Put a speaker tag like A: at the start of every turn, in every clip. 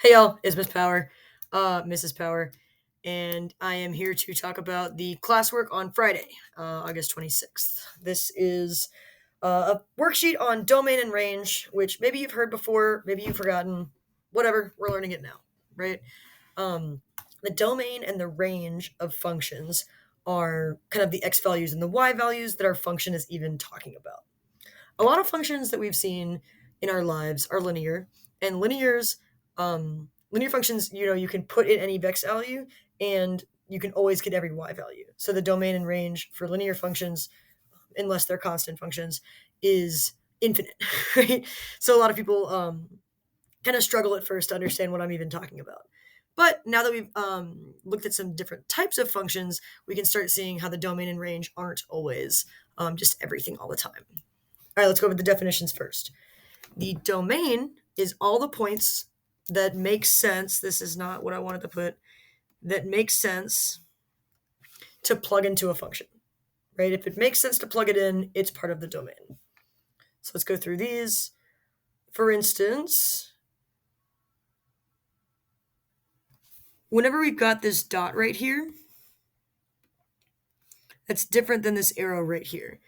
A: Hey y'all, it's Mrs. Power, and I am here to talk about the classwork on Friday, August 26th. This is a worksheet on domain and range, which maybe you've heard before, maybe you've forgotten, whatever, we're learning it now, right? Um, the domain and the range of functions are kind of the x values and the y values that our function is even talking about. A lot of functions that we've seen in our lives are linear, and linear functions, you can put in any vex value, and you can always get every y value. So the domain and range for linear functions, unless they're constant functions, is infinite, right? So a lot of people kind of struggle at first to understand what I'm even talking about. But now that we've looked at some different types of functions, we can start seeing how the domain and range aren't always just everything all the time. All right, let's go over the definitions first. The domain is all the points that make sense. This is not what I wanted to put. That makes sense to plug into a function, right? If it makes sense to plug it in, it's part of the domain. So let's go through these. For instance, whenever we've got this dot right here, that's different than this arrow right here.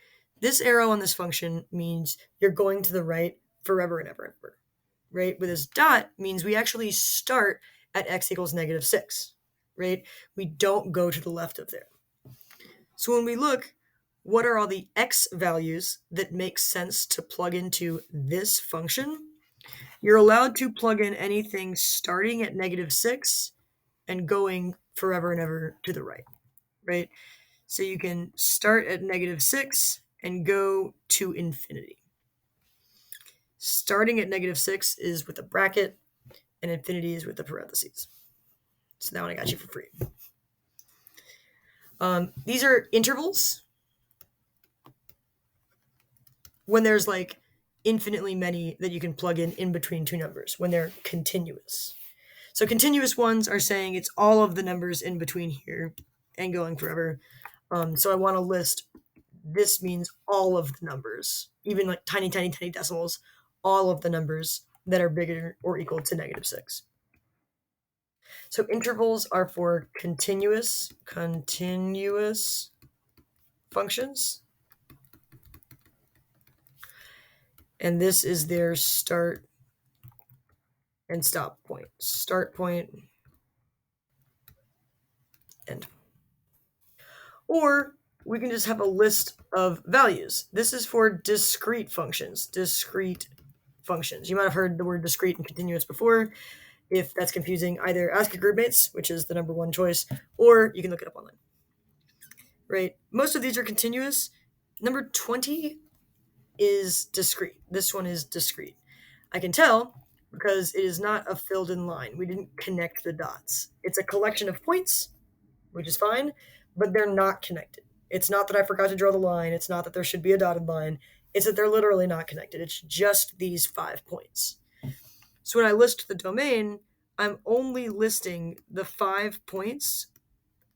A: This arrow on this function means you're going to the right forever and ever and ever, right? With this dot means we actually start at x equals -6, right? We don't go to the left of there. So when we look, what are all the x values that make sense to plug into this function? You're allowed to plug in anything starting at -6 and going forever and ever to the right, right? So you can start at -6 and go to infinity. Starting at -6 is with a bracket, and infinity is with the parentheses. So that one I got you for free. These are intervals when there's like infinitely many that you can plug in between two numbers, when they're continuous. So continuous ones are saying it's all of the numbers in between here and going forever. So I want to list, this means all of the numbers, even like tiny, tiny, tiny decimals, all of the numbers that are bigger or equal to -6. So intervals are for continuous functions. And this is their start and stop point. Start point, end. Or we can just have a list of values. This is for discrete functions. Discrete functions. You might have heard the word discrete and continuous before. If that's confusing, either ask your groupmates, which is the number one choice, or you can look it up online. Right? Most of these are continuous. Number 20 is discrete. This one is discrete. I can tell because it is not a filled in line. We didn't connect the dots. It's a collection of points, which is fine, but they're not connected. It's not that I forgot to draw the line. It's not that there should be a dotted line. It's that they're literally not connected. It's just these 5 points. So when I list the domain, I'm only listing the 5 points,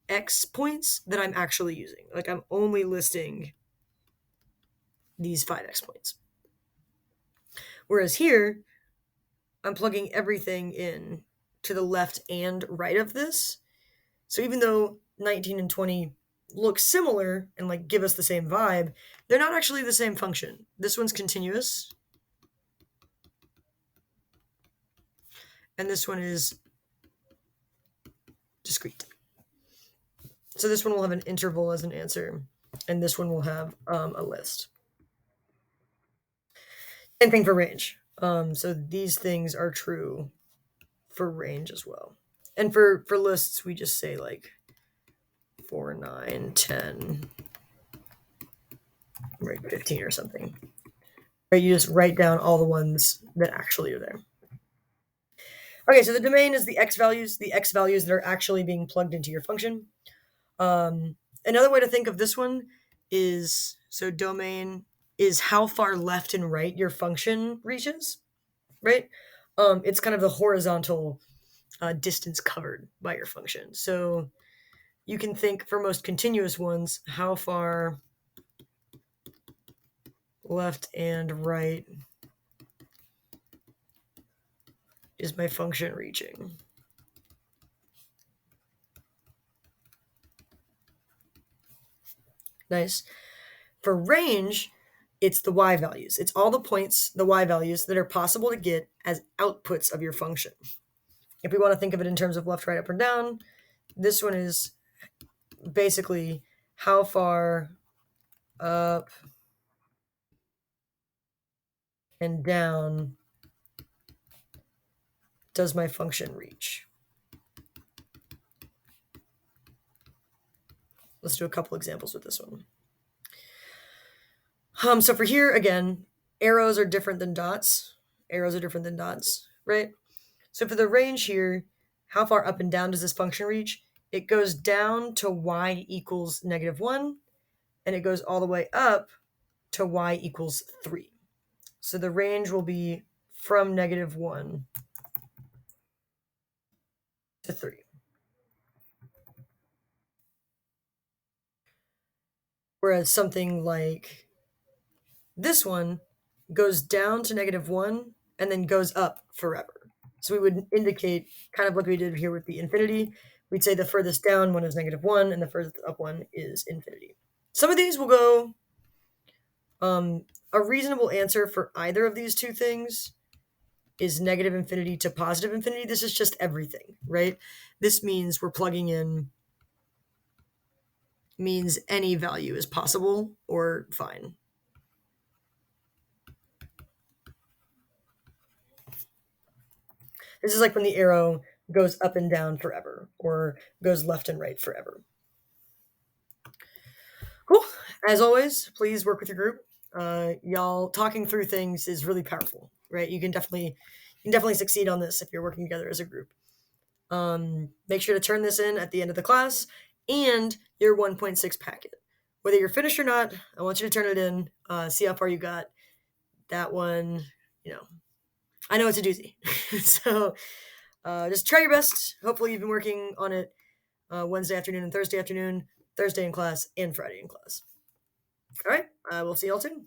A: x points, that I'm actually using. Like I'm only listing these 5x points. Whereas here, I'm plugging everything in to the left and right of this. So even though 19 and 20 look similar and like give us the same vibe, they're not actually the same function. This one's continuous, and this one is discrete. So this one will have an interval as an answer, and this one will have a list. Same thing for range. So these things are true for range as well. And for lists, we just say like 4, 9, 10, right, 15 or something. Right, you just write down all the ones that actually are there. Okay, so the domain is the x values that are actually being plugged into your function. Another way to think of this one is, so domain is how far left and right your function reaches, right? It's kind of the horizontal distance covered by your function. So you can think for most continuous ones, how far left and right is my function reaching? Nice. For range, it's the y values. It's all the points, the y values that are possible to get as outputs of your function. If we want to think of it in terms of left, right, up, or down, this one is basically how far up and down does my function reach? Let's do a couple examples with this one. So for here, again, arrows are different than dots. Arrows are different than dots, right? So for the range here, how far up and down does this function reach? It goes down to y equals -1, and it goes all the way up to y equals 3. So the range will be from -1 to 3. Whereas something like this one goes down to -1 and then goes up forever. So we would indicate kind of like we did here with the infinity. We'd say the furthest down one is -1 and the furthest up one is infinity. Some of these will go a reasonable answer for either of these two things is negative infinity to positive infinity. This is just everything, right? This means we're plugging in means any value is possible or fine. This is like when the arrow goes up and down forever or goes left and right forever. Cool. As always, please work with your group. Y'all talking through things is really powerful, right? You can definitely succeed on this if you're working together as a group. Make sure to turn this in at the end of the class and your 1.6 packet. Whether you're finished or not, I want you to turn it in, see how far you got. That one, I know it's a doozy. So just try your best. Hopefully, you've been working on it Wednesday afternoon and Thursday afternoon, Thursday in class, and Friday in class. All right, we'll see y'all soon.